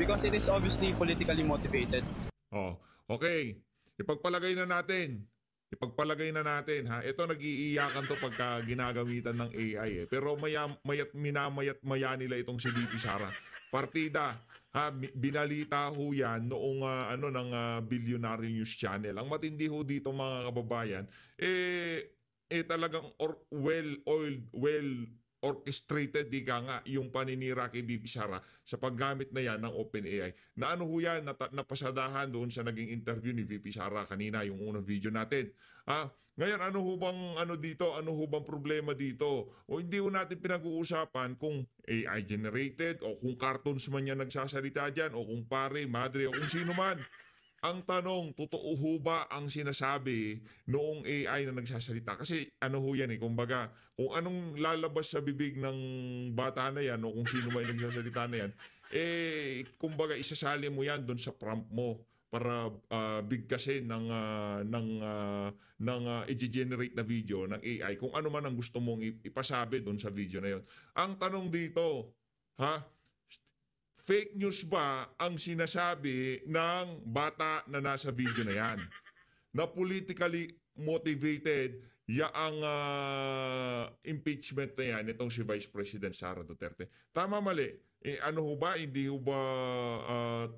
because it is obviously politically motivated. Oh, okay. Ipagpalagay na natin. Ipagpalagay na natin ha. Ito nag-iiyakan to pagka ginagamitan ng AI eh. Pero minamayat maya nila itong si VP Sara. Partida ha, binalita ho yan noong Billionaire News Channel. Ang matindi ho dito mga kababayan talagang well orchestrated di ka nga yung paninira kay VP Sara sa paggamit na yan ng OpenAI. Na ano ho yan, napasadahan doon sa naging interview ni VP Sara kanina, yung unang video natin. Ngayon, ano ho bang problema dito? O hindi ho natin pinag-uusapan kung AI generated o kung cartoons man yan nagsasalita dyan o kung pare, madre o kung sino man. Ang tanong, totoo ho ba ang sinasabi noong AI na nagsasalita? Kasi ano ho yan kumbaga, kung anong lalabas sa bibig ng bata na yan o kung sino man nagsasalita na yan, kumbaga isasali mo yan doon sa prompt mo para bigkasin ng i-generate na video ng AI kung ano man ang gusto mong ipasabi doon sa video na yon. Ang tanong dito, fake news ba ang sinasabi ng bata na nasa video na yan? Na politically motivated yaang impeachment na yan itong si Vice President Sara Duterte. Tama mali? Ano ho ba? Hindi ho ba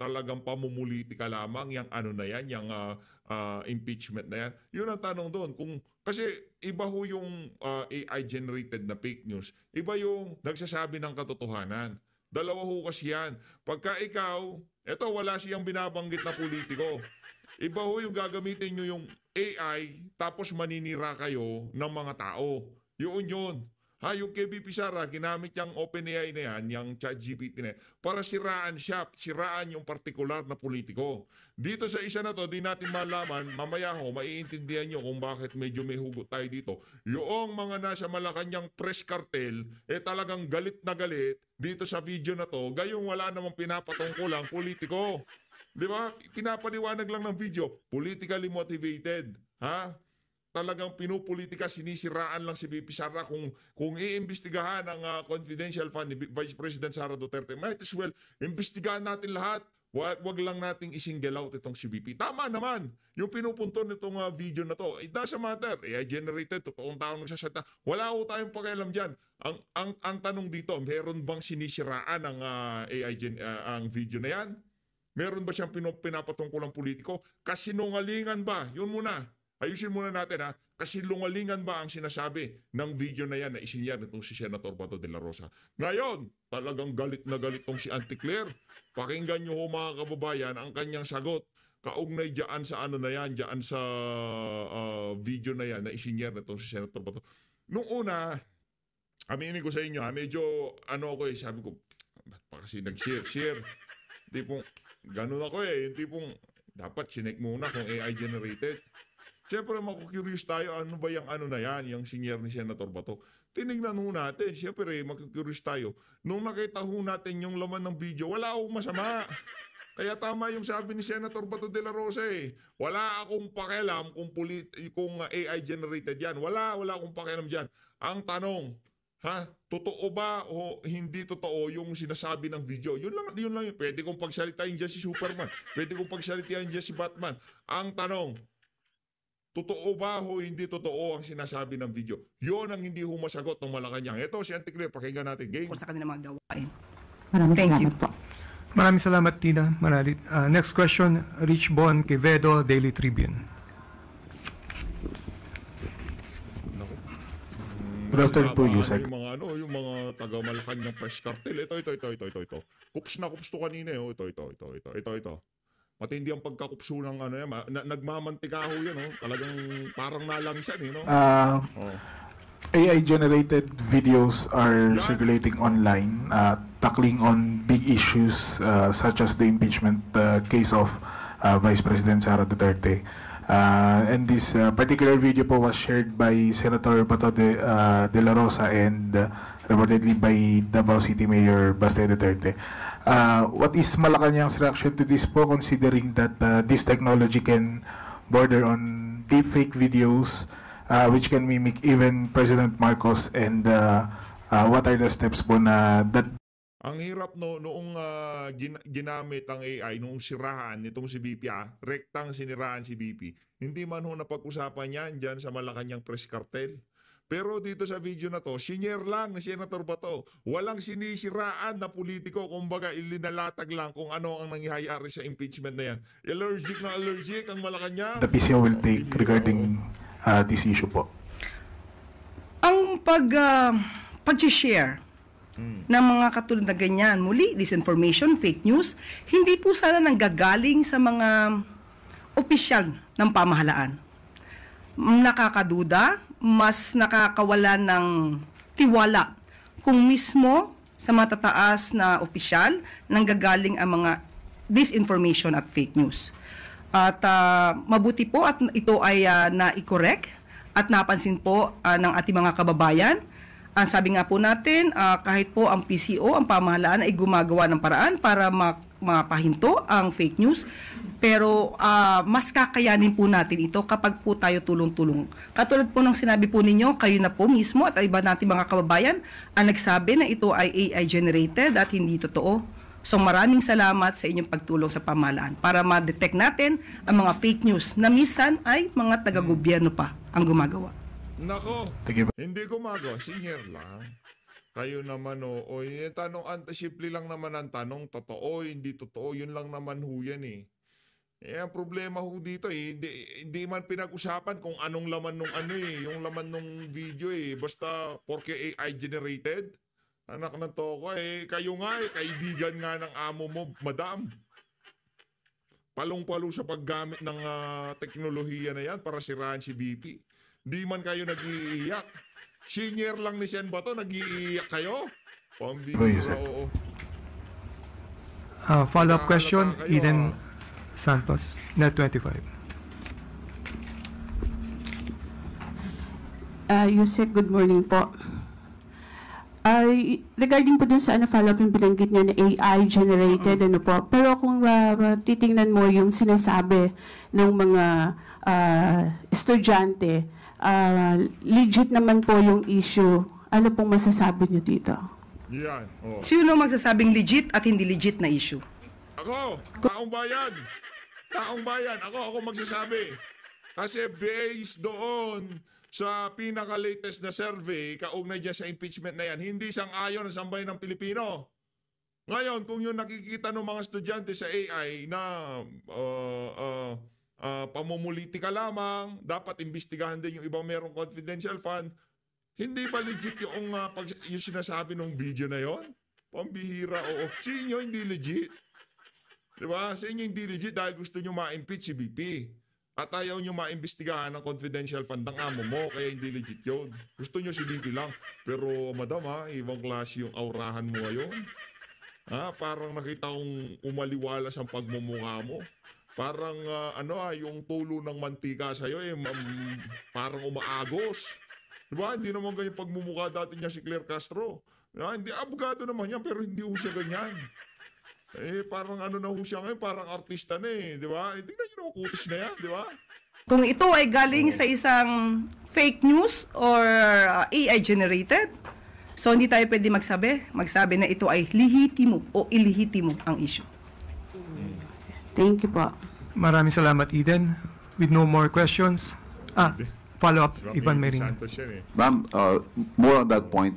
talagang pamumulitika lamang yung ano na yan, yung impeachment na yan? Yun ang tanong doon. Kasi iba ho yung AI-generated na fake news. Iba yung nagsasabi ng katotohanan. Dalawa ho kasi yan. Pagka ikaw, eto wala siyang binabanggit na politiko. Iba ho yung gagamitin nyo yung AI tapos maninira kayo ng mga tao. Yun. Yung kay VP Sara, ginamit yung OpenAI na yan, yung ChatGPT na yan, para siraan siya, siraan yung partikular na politiko. Dito sa isa na to, di natin malaman, mamaya ho, maiintindihan nyo kung bakit medyo may hugot tayo dito. Yung mga nasa Malacanang press cartel, talagang galit na galit dito sa video na to, gayong wala namang pinapatungkulang politiko. Di ba? Pinapaliwanag lang ng video, politically motivated. Talagang pinupolitika, sinisiraan lang si VP Sara. Kung iimbestigahan ang confidential fund ni Vice President Sara Duterte, might as well, imbestigahan natin lahat. Wag lang nating isingle out itong si VP. Tama naman, yung pinupunto nitong video na to, it doesn't matter. AI generated, totoong taong nagsasalita. Wala ko tayong pakialam dyan. Ang tanong dito, meron bang sinisiraan ang ang video na yan? Meron ba siyang pinapatungkulang politiko? Kasinungalingan ba? Yun muna. Ayusin muna natin kasinungalingan ba ang sinasabi ng video na yan na isinyar nitong si Senator Bato de la Rosa? Ngayon, talagang galit na galit tong si Auntie Claire. Pakinggan nyo ho mga kababayan ang kanyang sagot. Kaugnay dyan sa ano na yan, dyan sa video na yan na isinyar nitong si Senator Bato. Nung una, aminin ko sa inyo, medyo sabi ko, ba't pa kasi nag-share? Tipong, ganun ako yung tipong, dapat sinek muna kung AI generated. Siyempre, maku-curious tayo, ano ba yung ano na yan, yung senior ni Senator Bato. Tinignan ho natin, siyempre, maku-curious tayo. Nung nakita ho natin yung laman ng video, wala akong masama. Kaya tama yung sabi ni Senator Bato de la Rosa Wala akong pakialam kung AI generated yan. Wala akong pakialam dyan. Ang tanong, totoo ba o hindi totoo yung sinasabi ng video? Yun lang yun. Pwede kong pagsalitain dyan si Superman. Pwede kong pagsalitain dyan si Batman. Ang tanong, totoo ba o hindi totoo ang sinasabi ng video? Yun ang hindi humasagot ng Malacanang. Ito si Auntie Claire, pakinggan natin. Game. Sa kanilang mga gawain. Maraming salamat po. Maraming salamat, Tina Manalit. Next question, Rich Bon Quevedo, Daily Tribune. Good afternoon po, Yusek. Yung mga taga-Malacanang press cartel. Ito. Kups na kups to kanina. Ito. Matindi ang pagkakupso ng nagmamantika ho yan. Talagang parang nalangisan. AI-generated videos are circulating online, tackling on big issues such as the impeachment case of Vice President Sara Duterte. And this particular video po was shared by Senator Bato de la Rosa and reportedly by Davao City Mayor Baste Duterte. What is Malacanang's reaction to this po, considering that this technology can border on deepfake videos which can mimic even President Marcos, and what are the steps po na that Ang hirap noong ginamit ang AI, noong sirahan nitong si BP, rektang siniraan si BP. Hindi man ho napag-usapan yan dyan sa Malacanang Press Cartel. Pero dito sa video na to, senior lang ni Senator Bato. Walang sinisiraan na politiko. Kumbaga, ilinalatag lang kung ano ang nangyayari sa impeachment na yan. Allergic na allergic ang Malacanang. The PCO will take regarding this issue po. Ang pag-share ng mga katulad na ganyan, muli, disinformation, fake news, hindi po sana nanggagaling sa mga opisyal ng pamahalaan. Nakakaduda, mas nakakawala ng tiwala kung mismo sa matataas na opisyal nanggagaling ang mga disinformation at fake news. At mabuti po at ito ay na-correct at napansin po ng ating mga kababayan. Ang sabi nga po natin, kahit po ang PCO, ang pamahalaan ay gumagawa ng paraan para mapahinto ang fake news, pero mas kakayanin po natin ito kapag po tayo tulong-tulong. Katulad po ng sinabi po ninyo, kayo na po mismo at iba natin mga kababayan ang nagsabi na ito ay AI generated at hindi totoo. So maraming salamat sa inyong pagtulong sa pamahalaan para ma-detect natin ang mga fake news na minsan ay mga taga-gobyerno pa ang gumagawa. Nako, Sige ba? hindi gumagawa. Senior lang. Kayo naman o yung tanong, simple lang naman ang tanong, totoo, hindi totoo, yun lang naman ho yan eh. Ang problema ho dito hindi man pinag-usapan kung anong laman nung yung laman nung video basta porque AI generated. Anak ng toko kayo nga kaibigan nga ng amo mo, madam. Palong-palo sa paggamit ng teknolohiya na yan para siraan si BP. Di man kayo nag-iiyak. Senior lang ni Sen Bato, nag-iiyak kayo? Pambira, oo. Follow-up question, Kayo, Eden Santos, Net 25. Yusek, good morning po. Regarding po dun sa follow-up yung binanggit niya na AI generated, po. Pero kung titingnan mo yung sinasabi ng mga estudyante, legit naman po yung issue. Ano pong masasabi niyo dito? Yan, oh. Sino magsasabing legit at hindi legit na issue? Ako, taong bayan. Taong bayan, ako magsasabi. Kasi based doon sa pinaka-latest na survey, kaugnay dyan sa impeachment na yan, hindi sang-ayon ang sambayan ng Pilipino. Ngayon, kung yung nakikita ng mga estudyante sa AI na pamumulitika lamang, dapat imbestigahan din yung ibang merong confidential fund, hindi ba legit yung, yung sinasabi ng video na yon? Pambihira, oo. Sa inyo, hindi legit. Diba? Sa inyo, hindi legit dahil gusto nyo ma-impeach si BP. At ayaw nyo maimbestigahan ng confidential fund ng amo mo, kaya hindi legit yun. Gusto nyo si BP lang. Pero madam ibang klase yung aurahan mo ngayon. Parang nakita kong umaliwalas ang pagmumukha mo. Parang yung tulo ng mantika sa'yo parang umaagos. Diba? Hindi naman ganyan pagmumukha dati niya si Claire Castro. Hindi, abogado naman yan, pero hindi ho siya ganyan. Parang na ho siya ngayon, parang artista na di ba? Tingnan nyo naman kutis na yan, di ba? Kung ito ay galing sa isang fake news or AI generated, so hindi tayo pwede magsabi na ito ay lehitimo o ilehitimo ang issue. Thank you po. Maraming salamat, Eden. With no more questions. Follow-up, Ivan Merino. Santos yan Ma'am, more on that point,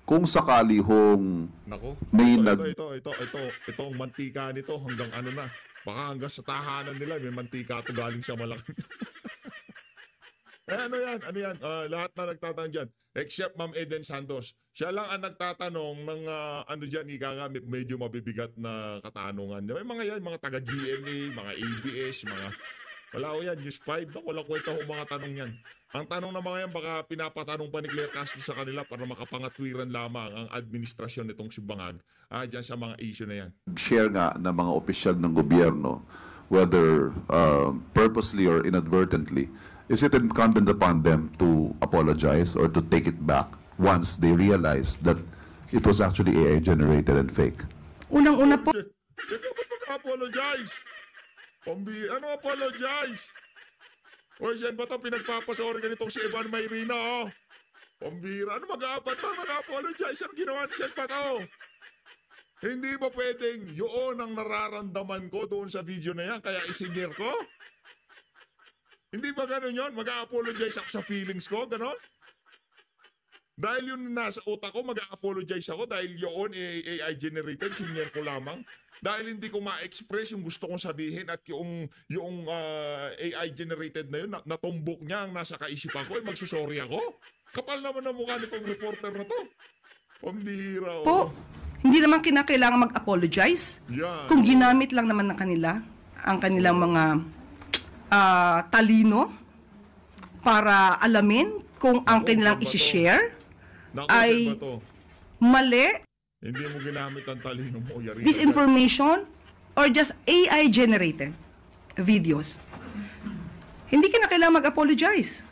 kung sakali hong Nako, may ito ang mantika nito hanggang na. Baka hanggang sa tahanan nila, may mantika ito galing sa malaki. Ano yan? Lahat na nagtatanong dyan. Except Ma'am Eden Santos. Siya lang ang nagtatanong ng dyan, medyo mabibigat na katanungan. May mga taga-GMA, mga ABS, wala ko yan, News 5, walang kwenta ko mga tanong yan. Ang tanong na mga yan, baka pinapatanong pa ni Claire Castro sa kanila para makapangatwiran lamang ang administrasyon nitong si Bangag dyan sa mga issue na yan. share nga ng mga opisyal ng gobyerno, whether purposely or inadvertently, is it incumbent upon them to apologize or to take it back once they realize that it was actually AI generated and fake? Unang-una po, Ikaw ba't mag-apologize? Apologize? O siyan ba ito pinagpapasori ganitong si Evan Mayrina Pambira, mag-apologize? Ano ginawa ni Sen Bato? Hindi ba pwedeng yun ang nararamdaman ko doon sa video na yan, kaya isinyer ko? Hindi ba ganun yun? Mag-a-apologize ako sa feelings ko, ganon? Dahil yun nasa utak ko, mag-a-apologize ako dahil yun AI generated, sinyer ko lamang. Dahil hindi ko ma-express yung gusto kong sabihin at yung AI generated na yun, natumbok niya ang nasa kaisipan ko, magsusorry ako. Kapal naman ang mukha nitong reporter na to. Pambihira, Po, hindi naman kinakailangan mag-apologize. Yan. Kung ginamit lang naman ng kanila, ang kanilang mga talino para alamin kung ang kanilang isi-share Naku, ay ba to? mali, Hindi mo ginamit ang talino mo, yari. disinformation, or just AI-generated videos. Hindi ka na kailangan mag-apologize.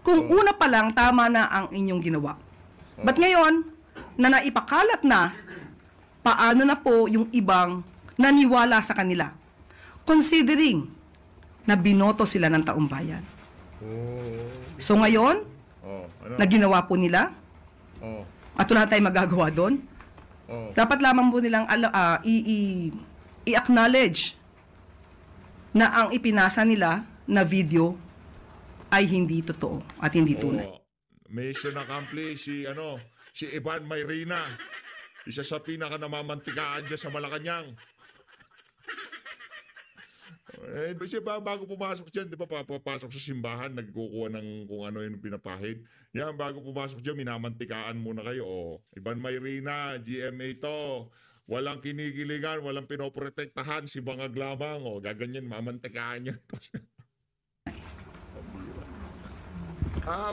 Kung una pa lang, tama na ang inyong ginawa. But ngayon, na naipakalat na, paano na po yung ibang naniwala sa kanila? Considering na binoto sila ng taong bayan. So ngayon, Ano? na ginawa po nila, Oh. at wala tayong magagawa doon, Oh. dapat lamang po nilang i-acknowledge na ang ipinasa nila na video ay hindi totoo at hindi tunay. Oh. Mission accomplished si Ivan Mayrina. Isa sa pinaka namamantikaan dyan sa Malacanang. Kasi bago pumasok dyan, di ba papasok sa simbahan, nagkukuha ng kung ano yung pinapahid. Yan, bago pumasok dyan, minamantikaan muna kayo. Oh, Ivan Mayrina, GMA to. Walang kinikilingan, walang pinoprotektahan, si bangag lamang. Oh, gaganyan, mamantikaan yan.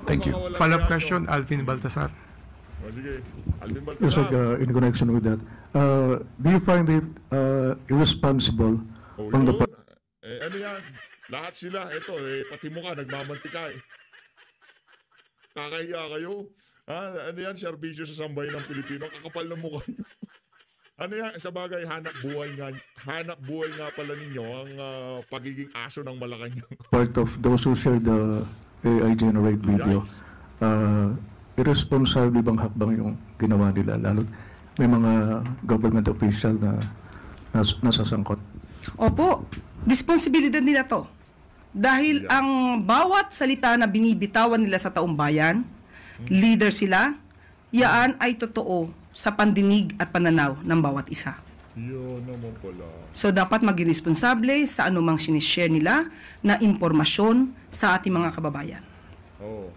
Thank you. Follow-up question, Alvin Baltasar. Oh, sige, Alvin Yes, sir, Baltasar. in connection with that, do you find it irresponsible Oh, on the yun. Ano yan? Lahat sila, pati mo ka, nagmamantika eh. Kakahiya kayo. Ano yan, serbisyo sa sambahin ng Pilipino, kakapal ng mukha nyo. Ano yan, sa bagay, hanap buhay nga pala ninyo ang pagiging aso ng Malacanang. part of those who share the AI generate video? Irresponsible bang hakbang yung ginawa nila? Lalo may mga government official na nasasangkot. Opo, responsibilidad nila to. Dahil ang bawat salita na binibitawan nila sa taong bayan, leader sila, yaan ay totoo sa pandinig at pananaw ng bawat isa. Yun naman pala. So dapat maging responsable sa anumang sinishare nila na impormasyon sa ating mga kababayan. Oh.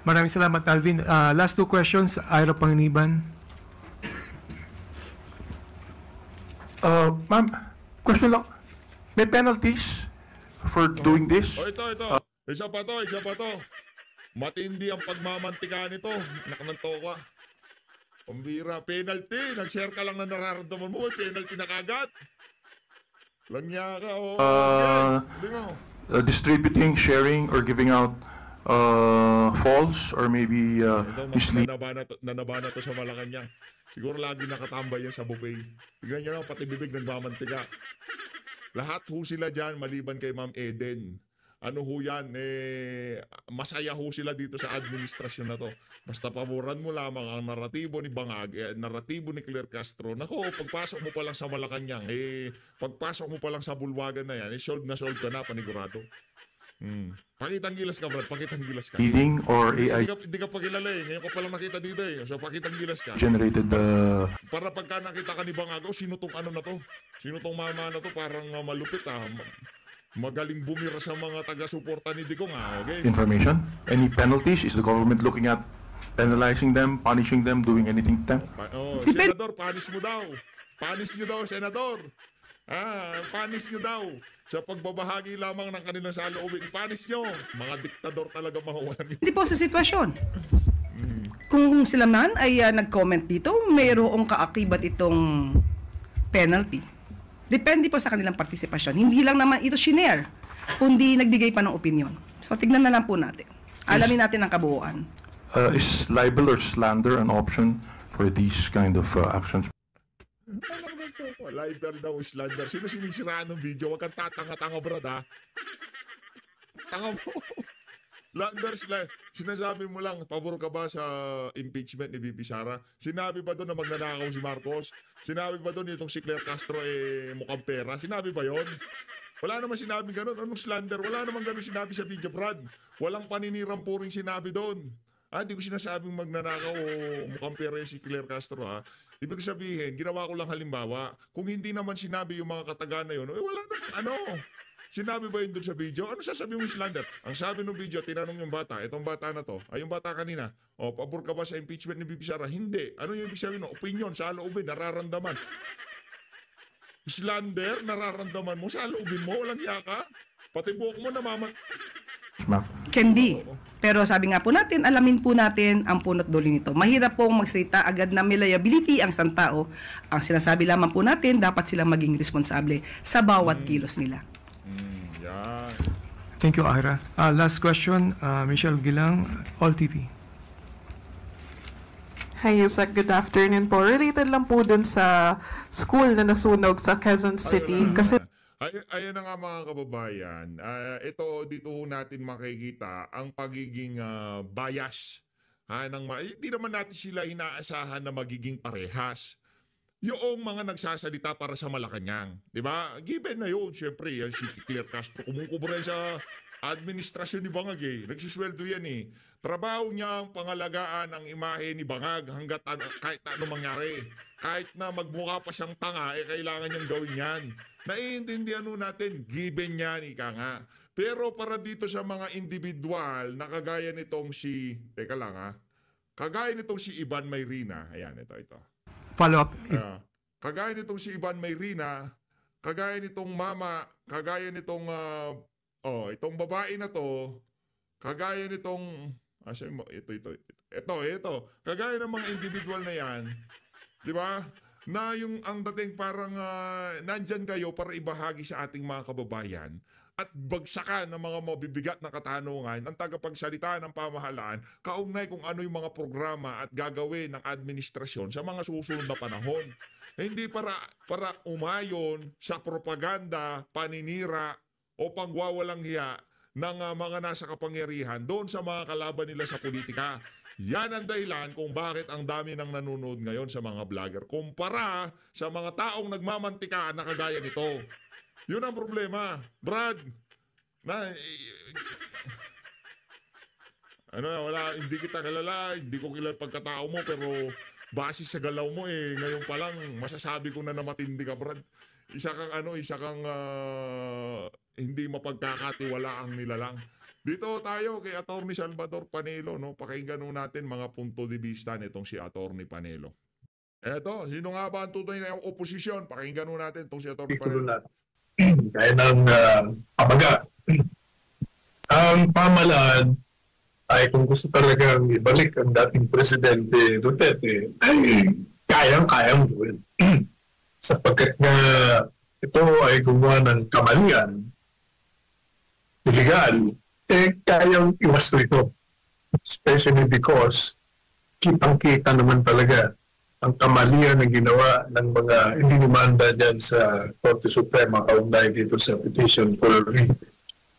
Maraming salamat, Alvin. Last two questions, Ira Panginiban. Ma'am, question lang. May penalties for doing this? Oh, ito. Isa pa to. Matindi ang pagmamantika nito. Nakananto ka. Pambira, penalty. Nag-share ka lang na nararamdaman mo. Penalty na kagad. Langya ka, oh. Sige, mo. Distributing, sharing, or giving out false or maybe misleading. Nanabana to sa Malacanang. Siguro lagi nakatambay yan sa buffet. Tignan nyo na, pati bibig nagmamantika. Lahat ho sila dyan, maliban kay Ma'am Eden. Ano ho yan, masaya ho sila dito sa administrasyon na to. Basta paboran mo lamang ang naratibo ni Bangag, naratibo ni Claire Castro. Nako, pagpasok mo pa lang sa Malacanang, pagpasok mo pa lang sa bulwagan na yan, solve ka na, panigurado. Pakitang gilas ka, Brad. Pakitang gilas ka. Leading or AI Hindi ka pa kilala eh. Ngayon ko palang nakita dito eh. So, pakitang gilas ka. generated Para pagka nakita ka ni Bangagaw, sino tong ano na to? Sino tong mama na to? Parang malupit magaling bumira sa mga taga-suporta ni Digong okay? information? Any penalties? Is the government looking at penalizing them, punishing them, doing anything to them? Senador, panis mo daw. Panis nyo daw, Senador. Panis nyo daw. Sa pagbabahagi lamang ng kanilang saloobin, panis nyo. Mga diktador talaga mga walang. Hindi po sa sitwasyon. Kung sila man ay nag-comment dito, mayroong kaakibat itong penalty. Depende po sa kanilang partisipasyon. Hindi lang naman ito shinare, kundi nagbigay pa ng opinion. So tignan na lang po natin. Alamin natin ang kabuuan. Is libel or slander an option for these kind of actions? Lighter daw, slander. Sino sinisiraan ng video? Huwag kang tatanga-tanga, brad, ha? Tanga mo. Lander, sinasabi mo lang, pabor ka ba sa impeachment ni VP Sara? Sinabi ba doon na magnanakaw si Marcos? Sinabi ba doon itong si Claire Castro mukhang pera? Sinabi ba yon? Wala naman sinabi ganun. Anong slander? Wala naman ganun sinabi sa video, Brad. Walang paninirang puring sinabi doon. Di ko sinasabing magnanakaw o mukhang pera si Claire Castro, ha. Ibig sabihin, ginawa ko lang halimbawa. Kung hindi naman sinabi yung mga kataga na yun, wala naman Sinabi ba yun doon sa video? Ano sasabihin mo slander? Ang sabi ng video, tinanong yung bata, itong bata na to, yung bata kanina, pabor ka ba sa impeachment ni VP Sara? Hindi. Ano yung ibig sabihin? Opinion, sa loobin, nararamdaman. Slander, nararamdaman mo, sa loobin mo, walang yaka. Pati buhok mo Can be. Pero sabi nga po natin, alamin po natin ang punot dulo nito. Mahirap pong magsalita agad na may liability ang isang tao. Ang sinasabi lamang po natin, dapat silang maging responsable sa bawat kilos nila. Thank you, Ira. Last question, Michelle Gilang, All TV. Hi, Yusek. Good afternoon po. Related lang po dun sa school na nasunog sa Quezon City. Kasi Ayun na nga mga kababayan, dito natin makikita ang pagiging bias. Hindi naman natin sila inaasahan na magiging parehas. Yung mga nagsasalita para sa Malacanang, di ba? Given na yun, syempre, yan si Claire Castro, kumukubra sa administrasyon ni Bangag Nagsisweldo yan Trabaho niya ang pangalagaan ang imahe ni Bangag hanggat kahit ano mangyari. Kahit na magmukha pa siyang tanga, kailangan niyang gawin yan. Naiintindihan natin, given yan, ika nga. Pero para dito sa mga individual na kagaya nitong kagaya nitong si Ivan Mayrina, ayan, ito. Follow up. Kagaya nitong si Ivan Mayrina, kagaya nitong mama, kagaya nitong, itong babae na to, kagaya nitong, ito, kagaya ng mga individual na yan, di ba? Na yung ang dating parang nandyan kayo para ibahagi sa ating mga kababayan at bagsakan ng mga mabibigat na katanungan ng tagapagsalita ng pamahalaan kaugnay kung ano yung mga programa at gagawin ng administrasyon sa mga susunod na panahon. Hindi para umayon sa propaganda, paninira o pagwawalang hiya ng mga nasa kapangyarihan doon sa mga kalaban nila sa politika. Yan ang dahilan kung bakit ang dami nang nanonood ngayon sa mga vlogger kumpara sa mga taong nagmamantika na kagaya nito. Yun ang problema. Brad, hindi kita kilala, hindi ko kilala pagkatao mo, pero base sa galaw mo ngayon pa lang masasabi ko na matindi ka, Brad. Isa kang hindi mapagkakatiwalaang nilalang. Dito tayo kay Atty. Salvador Panelo, pakinggan natin mga punto de vista nitong si Atty. Panelo. Eto, sino nga ba ang tunay na oposisyon? Pakinggan natin itong si Atty. Panelo. Kaya ng pabaga. Ang pamahalaan ay kung gusto talagang ibalik ang dating Presidente Duterte, ay kayang-kayang gawin. Sapagkat nga ito ay gumawa ng kamalian, illegal, kayang iwasto ito. Especially because kitang-kita naman talaga ang kamalian na ginawa ng mga indinimanda dyan sa Korte Suprema kaugnay dito sa petition for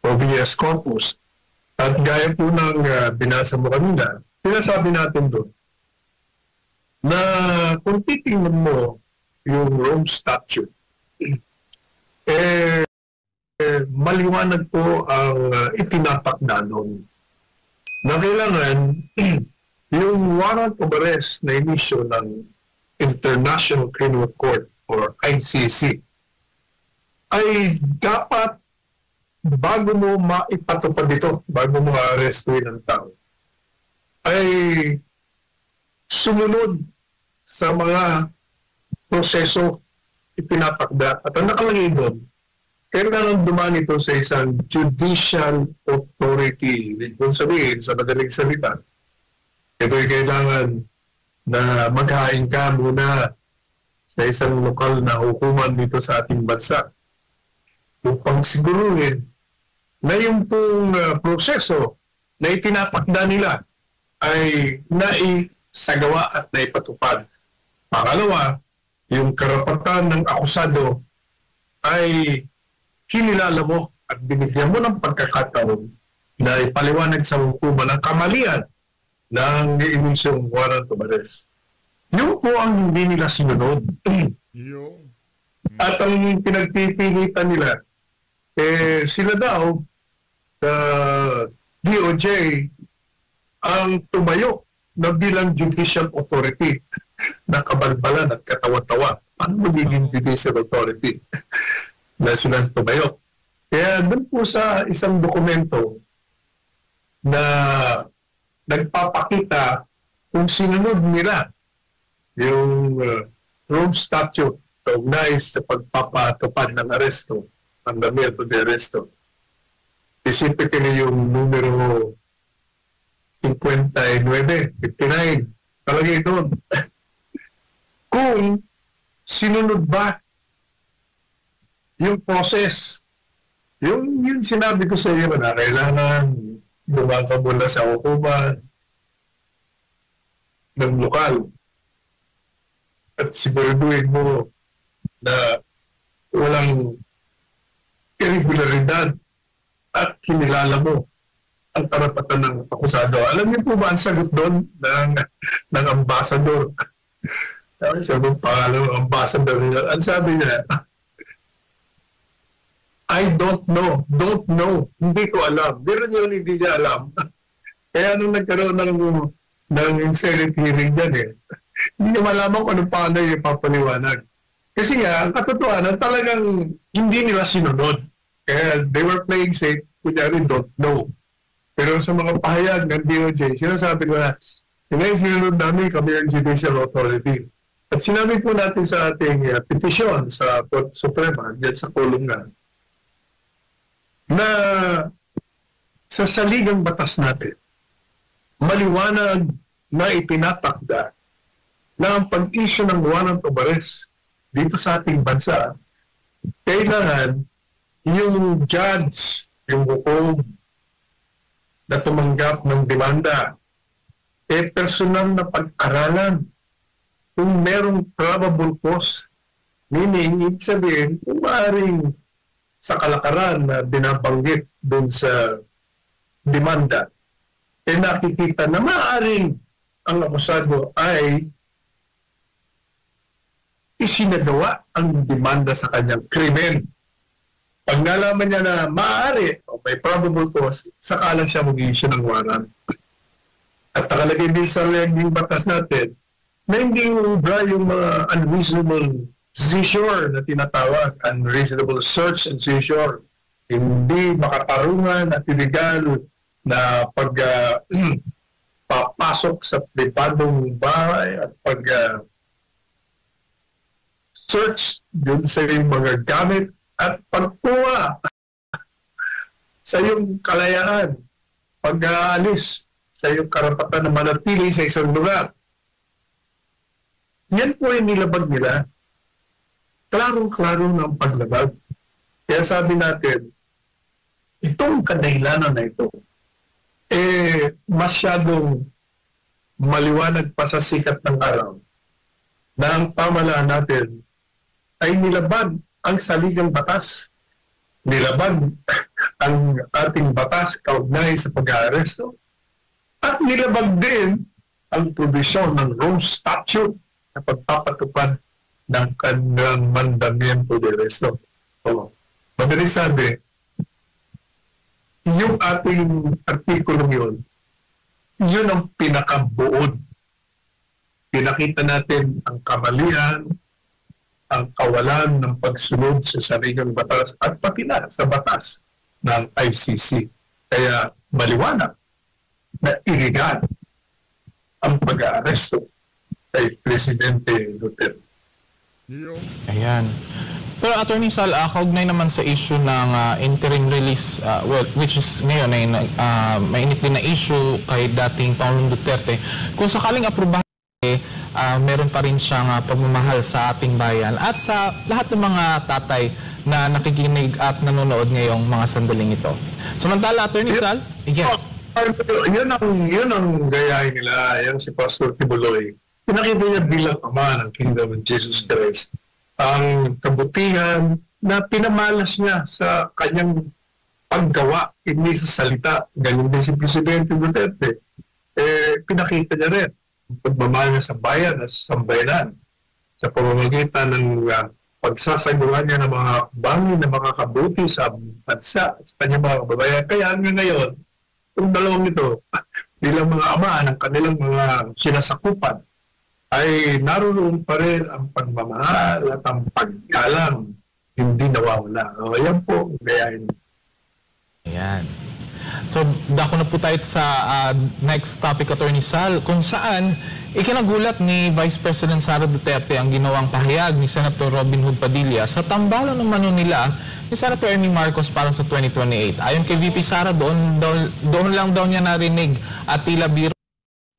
habeas corpus. At gaya po ng binasa mo kanina, pinasabi natin doon na kung titingnan mo yung Rome Statute, maliwanag po ang itinatakda noon na kailangan yung warrant of arrest na inisyo ng International Criminal Court or ICC ay dapat bago mo maipatupad ito, bago mo ma-arrestuin ang tao, ay sumunod sa mga proseso ipinatakda. At ang nakalagay doon, kailangan dumaan ito sa isang judicial authority. Kung sabihin, sa madaling salita, ito ay kailangan na maghain ka muna sa isang lokal na hukuman dito sa ating bansa upang siguruhin na yung pong proseso na itinatakda nila ay naisagawa at naipatupad. Pangalawa, yung karapatan ng akusado ay kinilala mo at binigyan mo ng pagkakataon na ipaliwanag sa hukuman ang kamalian ng inisyong warrant of arrest. Yung po ang hindi nila sinunod. Yung. At ang pinagpipilitan nila, sila daw, DOJ, ang tumayo na bilang judicial authority na kabalbalan at katawa-tawa. Ano magiging judicial authority na silang tumayo? Kaya doon po sa isang dokumento na nagpapakita kung sinunod nila yung Rome Statute kaugnay sa pagpapatupad ng aresto, mandamiento de aresto. Specifically yung numero 59, 59. Talagay doon. Kung sinunod ba yung process, yung sinabi ko sa iyo na kailangan dumaan ka muna sa hukuman ng lokal at siguraduhin mo na walang irregularidad at kinilala mo ang karapatan ng akusado. Alam niyo po ba ang sagot doon ng ambassador? Siya po pangalan ng ambassador niya. Ang sabi niya, I don't know. Don't know. Hindi ko alam. Meron yun, hindi niya alam. Kaya nung nagkaroon ng Senate hearing dyan hindi niya malaman kung anong paano yung papaliwanag. Kasi nga, ang katotohanan talagang hindi nila sinunod. Kaya they were playing safe, kunyari don't know. Pero sa mga pahayag ng DOJ, sinasabi ko na, yung sinunod namin kami ang judicial authority. At sinabi po natin sa ating petisyon sa Court Suprema, dyan sa kulungan, na sa saligang batas natin, maliwanag na ipinatakda na ang pag-issue ng warrant of arrest dito sa ating bansa, kailangan yung judge, yung hukom na tumanggap ng demanda, personal na pag-aralan kung merong probable cause. Meaning, ibig sabihin, kung maaaring sa kalakaran na binabanggit dun sa demanda, nakikita na maaaring ang akusado ay isinagawa ang demanda sa kanyang krimen. Pag nalaman niya na maaari o may probable cause, saka lang siya mag-issue ng warrant. At nakalagay din sa leging batas natin na hindi ubra yung mga unreasonable seizure na tinatawag, unreasonable search and seizure. Hindi makatarungan at illegal na papasok sa pribadong bahay at search dun sa iyong mga gamit at pagkuha sa iyong kalayaan, pag-aalis sa iyong karapatan na manatili sa isang lugar. Yan po yung nilabag nila. Klarong-klaro ng paglabag. Kaya sabi natin, itong kadahilanan na ito, masyadong maliwanag pa sa sikat ng araw na ang pamahalaan natin ay nilabag ang saligang batas. Nilabag ang ating batas kaugnay sa pag-aaresto. At nilabag din ang probisyon ng Rome Statute sa pagpapatupad ng kanilang mandamiento de aresto. Madaling sabi, yung ating artikulong yun ang pinakabuod. Pinakita natin ang kamalian, ang kawalan ng pagsunod sa sariling batas at pati na sa batas ng ICC. Kaya maliwanag na iligal ang pag-aaresto kay Presidente Duterte. Ayan. Pero Attorney Sal, kaugnay naman sa issue ng interim release, which is ngayon ay mainit din na issue kay dating Pangulong Duterte, kung sakaling aprubahan, meron pa rin siyang pagmamahal sa ating bayan at sa lahat ng mga tatay na nakikinig at nanonood ngayong mga sandaling ito. Samantala, Attorney Sal? Yes. Yun ang gayahin nila, yung si Pastor Kibuloy. Pinakita niya bilang ama ng Kingdom of Jesus Christ ang kabutihan na pinamalas niya sa kanyang paggawa, hindi sa salita. Ganun din si Presidente Duterte. Pinakita niya rin ang pagmamahal niya sa bayan at sa sambayanan sa pamamagitan ng pagsasagawa niya ng mga bangin na makakabuti sa bansa at sa kanyang mga kababayan. Kaya hanggang ngayon, yung dalawang ito, bilang mga ama ng kanilang mga sinasakupan, ay naroon pa rin ang pagmamahal at ang paggalang hindi nawawala. O, yan po, gayahin. Ayan. So, dako na po tayo sa next topic, Attorney Sal, kung saan ikinagulat ni Vice President Sara Duterte ang ginawang pahayag ni Senator Robin Hood Padilla sa tambalan ng mano nila ni Senator Amy Marcos para sa 2028. Ayon kay VP Sara, doon lang daw niya narinig at tila biro.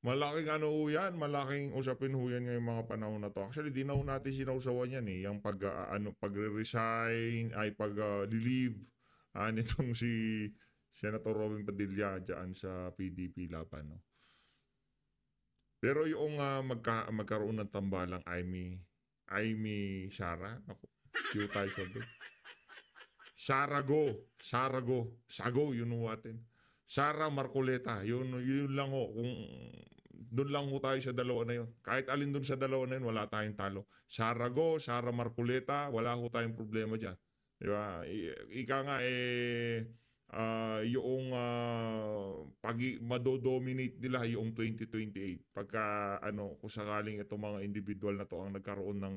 Malaking ano ho yan, malaking usapin ho yan ngayong mga panahon na to. Actually, di na ho natin sinausawan yan eh. Yung pag-resign, ay pag-leave nitong si Senator Robin Padilla dyan sa PDP laban. No? Pero yung magkaroon ng tambalang Amy Sara, ako, cute tayo sa doon. Sago, yun ho atin. Sara Marcoleta, yun lang ho. Kung doon lang ho tayo sa dalawa na yun. Kahit alin doon sa dalawa na yun, wala tayong talo. Sara Marcoleta, wala ho tayong problema dyan. Diba? Ika nga yung madodominate nila yung 2028 pagka kung sakaling itong mga individual na to ang nagkaroon ng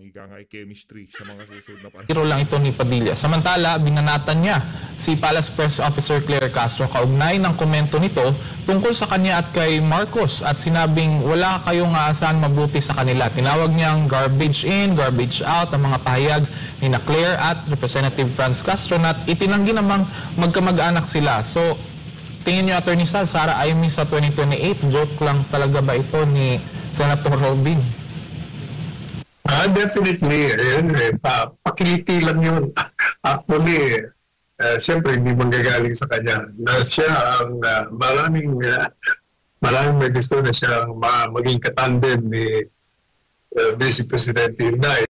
chemistry sa mga susunod na panahon. Biro lang ito ni Padilla. Samantala, binanatan niya si Palace Press Officer Claire Castro kaugnay ng komento nito tungkol sa kanya at kay Marcos at sinabing wala kayong aasahan mabuti sa kanila. Tinawag niyang garbage in, garbage out ang mga pahayag ni na Claire at Representative Franz Castro at itinanggi namang magkamag-anak sila. So, tingin niyo, Attorney Sal, Sara Amy sa 2028, joke lang talaga ba ito ni Senator Robin? Definitely. Pakiliti lang yun. Actually, siyempre hindi manggagaling sa kanya. Na siya ang maraming may gusto na siyang maging katandem ni Vice Presidente Inday.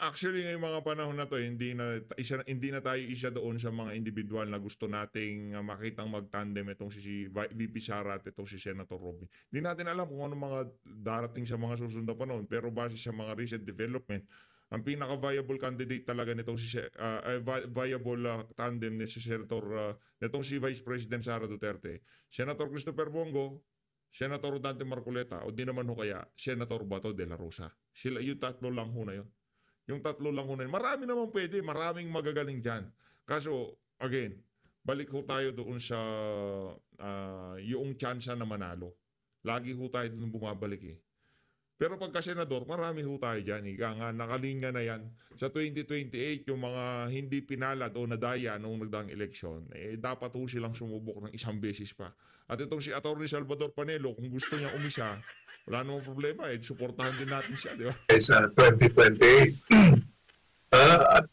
Actually, ngayong mga panahon na to, hindi na tayo isa doon sa mga individual na gusto nating makitang mag-tandem itong si VP Sara at itong si Senator Robin. Hindi natin alam kung ano mga darating sa mga susunod na panahon, pero base sa mga recent development, ang pinaka-viable candidate talaga nitong viable tandem ni si Senator nitong si Vice President Sara Duterte, Senator Christopher Bongo, Senator Dante Marcoleta, o di naman ho kaya Senator Bato de la Rosa. Sila yung tatlo lang ho na yun. Yung tatlo lang ho na yun. Marami naman pwede, maraming magagaling dyan. Kaso, again, balik ho tayo doon sa yung tsansa na manalo. Lagi ho tayo doon bumabalik eh. Pero pagka senador, marami ho tayo dyan. Ika nga, nakalinya na yan. Sa 2028, yung mga hindi pinalad o nadaya noong nagdaang eleksyon, dapat ho silang sumubok ng isang beses pa. At itong si Atty. Salvador Panelo, kung gusto niya umisa, wala namang problema suportahan din natin siya, di ba? Sa 2028. At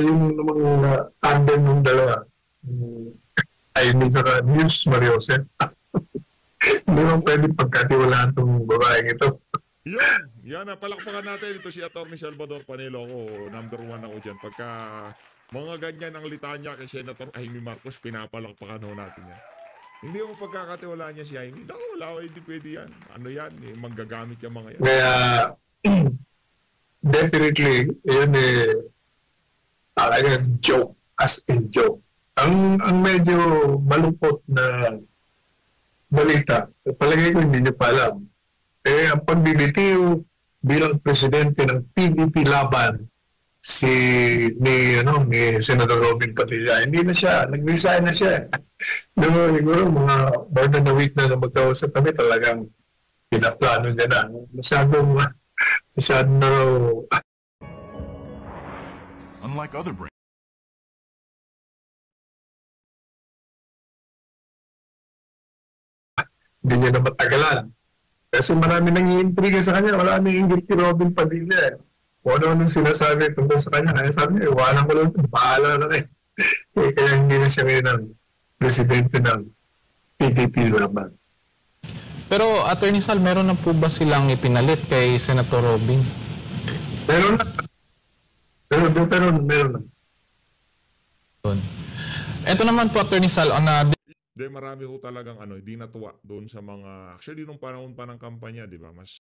yung mga tandem ng dalawa, ay minsan ka, News Mariose. Hindi mo pwede pagkatiwalaan itong babaeng ito. Yan, palakpakan natin ito si Atty. Salvador Panelo. Ako, number 1 ako dyan. Pagka mga ganyan ang litanya kay Senator Amy Marcos, pinapalakpakan ho natin yan. Hindi mo pagkakatiwalaan niya si Amy. Wala, hindi pwede yan. Ano yan? Manggagamit yung mga yan. Kaya, definitely, yun talaga joke, as in joke. Ang medyo malungkot na balita, palagay ko hindi niyo pa alam, ang pagbibitiw bilang presidente ng PDP laban ni Senator Robin Padilla, hindi na siya, nag-resign na siya. Siguro mga more than a week na magkausap kami, talagang pinaplano niya na. Masyado na Unlike other brands. Hindi niya na matagalan. Kasi marami nang iintriga sa kanya, wala nang inggit ni Robin Padilla. Kung ano-anong sinasabi tungkol sa kanya, kaya sabi niya, iwanan ko lang ito, bahala na kayo. Kaya hindi na siya ngayon ang presidente ng PDP laban. Pero, Attorney Sal, meron na po ba silang ipinalit kay Senator Robin? Meron na. Meron na. Ito naman po, Attorney Sal, on marami ho talagang di natuwa doon sa mga, actually nung panahon pa ng kampanya, di ba, mas